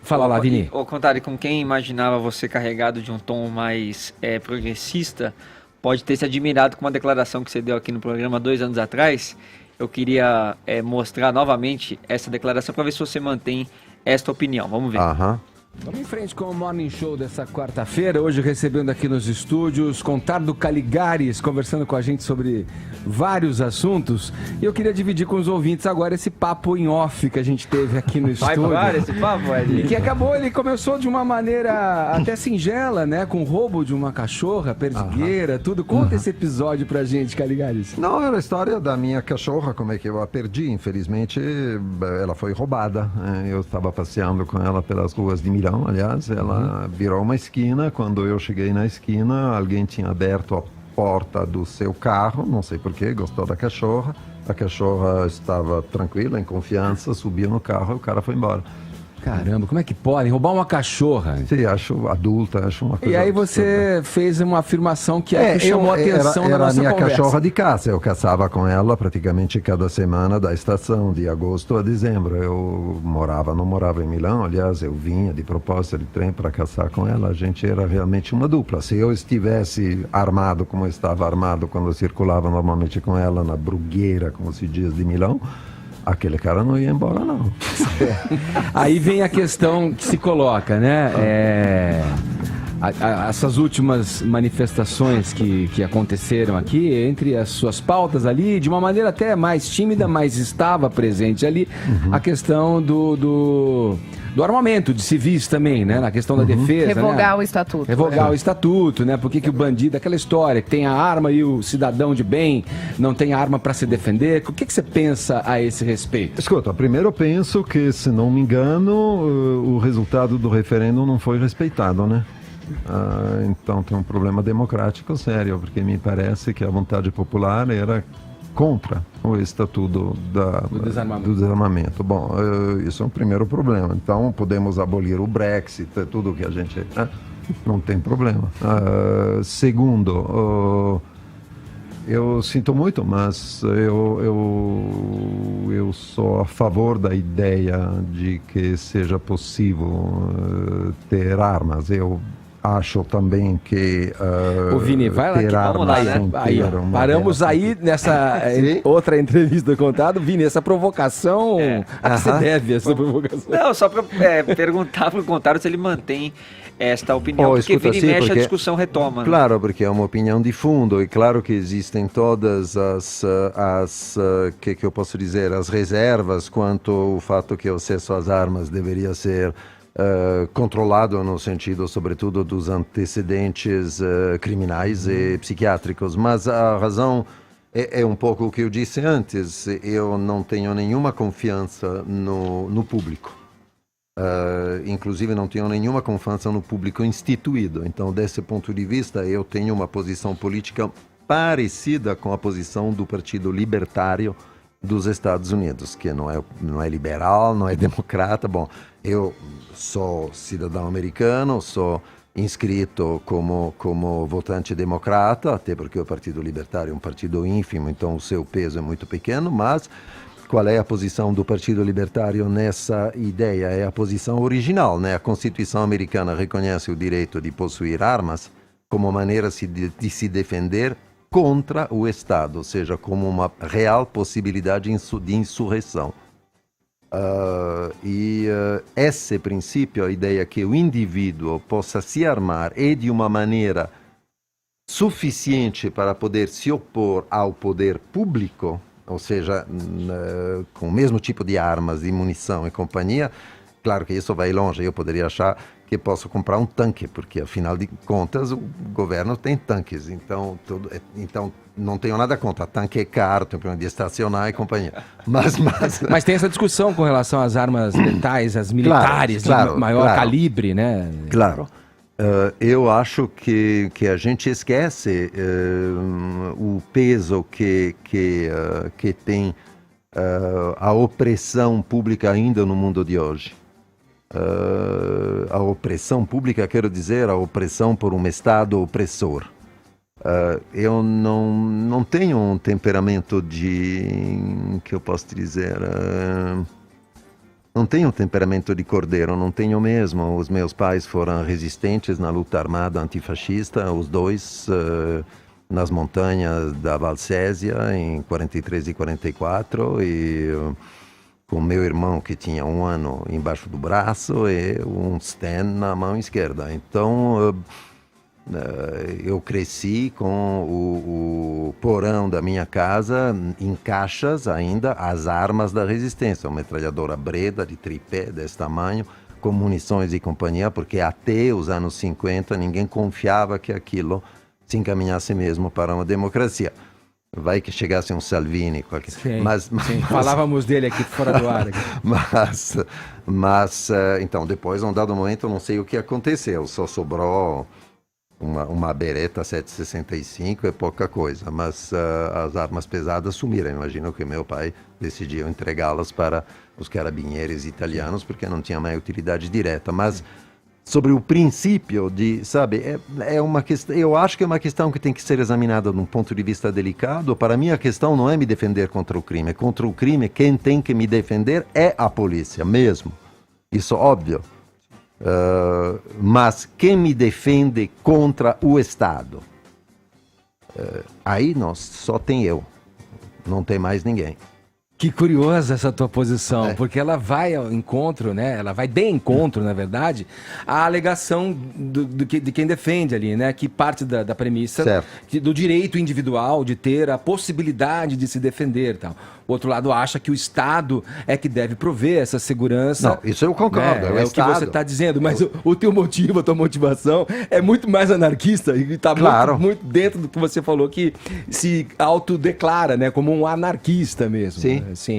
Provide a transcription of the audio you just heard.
Fala lá, Vini. Ao contrário, com quem imaginava você carregado de um tom mais progressista, pode ter se admirado com uma declaração que você deu aqui no programa 2 anos atrás. Eu queria mostrar novamente essa declaração para ver se você mantém esta opinião. Vamos ver. Aham. Vamos em frente com o Morning Show dessa quarta-feira, hoje recebendo aqui nos estúdios Contardo Caligares, conversando com a gente sobre vários assuntos. E eu queria dividir com os ouvintes agora esse papo em off que a gente teve aqui no estúdio. Vai esse papo, E que acabou, ele começou de uma maneira até singela, né? Com o roubo de uma cachorra, perdigueira, tudo. Conta esse episódio pra gente, Caligares. Não, era a história da minha cachorra, como é que eu a perdi. Infelizmente, ela foi roubada. Eu estava passeando com ela pelas ruas de Milão, aliás. Ela virou uma esquina. Quando eu cheguei na esquina, alguém tinha aberto a porta do seu carro, não sei porquê, gostou da cachorra. A cachorra estava tranquila, em confiança, subiu no carro e o cara foi embora. Caramba, como é que podem roubar uma cachorra? Sim, acho adulta, acho uma coisa E aí absurda. você fez uma afirmação que chamou a atenção era da nossa a minha conversa. cachorra de caça. Eu caçava com ela praticamente cada semana da estação, de agosto a dezembro. Eu não morava em Milão, aliás, eu vinha de propósito de trem para caçar com ela. A gente era realmente uma dupla. Se eu estivesse armado como eu estava armado quando eu circulava normalmente com ela na Brugueira, como se diz, de Milão, aquele cara não ia embora, não. Aí vem a questão que se coloca, né? Essas últimas manifestações que aconteceram aqui, entre as suas pautas ali, de uma maneira até mais tímida, mas estava presente ali, a questão do armamento de civis também, né? Na questão da defesa, Revogar né? o estatuto. Revogar o estatuto, né? Por que o bandido, aquela história que tem a arma e o cidadão de bem não tem a arma para se defender. O que você pensa a esse respeito? Escuta, primeiro eu penso que, se não me engano, o resultado do referendo não foi respeitado, né? Então tem um problema democrático sério, porque me parece que a vontade popular era contra o estatuto do desarmamento. Bom, isso é um primeiro problema. Então podemos abolir o Brexit, tudo que a gente... não tem problema. Segundo, eu sinto muito, mas eu sou a favor da ideia de que seja possível ter armas. Eu acho também que o Vini, vai lá, ter armas lá, né? sem Aí, ter uma paramos guerra. aí nessa outra entrevista do Contardo. Vini, essa provocação, a que você deve essa provocação? Não, só para perguntar para o Contardo se ele mantém esta opinião, porque escuta, vira e sim, mexe a porque- discussão retoma. Né? Claro, porque é uma opinião de fundo, e claro que existem todas que eu posso dizer, as reservas quanto ao fato que o acesso às armas deveria ser controlado no sentido, sobretudo, dos antecedentes criminais e psiquiátricos. Mas a razão é um pouco o que eu disse antes. Eu não tenho nenhuma confiança no público. Inclusive não tenho nenhuma confiança no público instituído. Então, desse ponto de vista, eu tenho uma posição política parecida com a posição do Partido Libertário dos Estados Unidos, que não é liberal, não é democrata. Bom, eu sou cidadão americano, sou inscrito como votante democrata, até porque o Partido Libertário é um partido ínfimo, então o seu peso é muito pequeno, mas qual é a posição do Partido Libertário nessa ideia? É a posição original, né? A Constituição americana reconhece o direito de possuir armas como maneira de se defender contra o Estado, ou seja, como uma real possibilidade de insurreição. Esse princípio, a ideia que o indivíduo possa se armar e de uma maneira suficiente para poder se opor ao poder público, ou seja, com o mesmo tipo de armas, de munição e companhia, claro que isso vai longe. Eu poderia achar que posso comprar um tanque, porque afinal de contas o governo tem tanques, então não tenho nada contra. Tanque é caro, tem problema de estacionar e companhia. Mas tem essa discussão com relação às armas letais, as militares, de maior calibre, né? Claro. Eu acho que a gente esquece o peso que tem a opressão pública ainda no mundo de hoje. A opressão pública, quero dizer, a opressão por um Estado opressor. Eu não tenho um temperamento que eu posso dizer... não tenho temperamento de cordeiro, não tenho mesmo. Os meus pais foram resistentes na luta armada antifascista, os dois nas montanhas da Valsésia em 43 e 44 e com meu irmão que tinha 1 ano embaixo do braço e um Sten na mão esquerda. Então eu cresci com o porão da minha casa em caixas ainda as armas da resistência, uma metralhadora Breda de tripé desse tamanho, com munições e companhia, porque até os anos 50 ninguém confiava que aquilo se encaminhasse mesmo para uma democracia. Vai que chegasse um Salvini, qualquer... Sim, sim. Falávamos dele aqui fora do ar. Mas então, depois, num dado momento, eu não sei o que aconteceu, só sobrou uma Beretta 765, é pouca coisa, mas as armas pesadas sumiram. Imagino que meu pai decidiu entregá-las para os carabinieri italianos, porque não tinha mais utilidade direta, mas... Sobre o princípio de, sabe, é uma questão, eu acho que é uma questão que tem que ser examinada de um ponto de vista delicado. Para mim, a questão não é me defender contra o crime. Contra o crime, quem tem que me defender é a polícia mesmo. Isso é óbvio. Mas quem me defende contra o Estado? Aí só tem eu. Não tem mais ninguém. Que curiosa essa tua posição, porque ela vai ao encontro, né? Ela vai de encontro, na verdade, à alegação de quem defende ali, né? Que parte da premissa do direito individual de ter a possibilidade de se defender, tal. O outro lado acha que o Estado é que deve prover essa segurança. Não, isso eu concordo. Né? É o que você está dizendo, mas o teu motivo, a tua motivação é muito mais anarquista e está muito dentro do que você falou, que se autodeclara, né? Como um anarquista mesmo. Sim. Sim.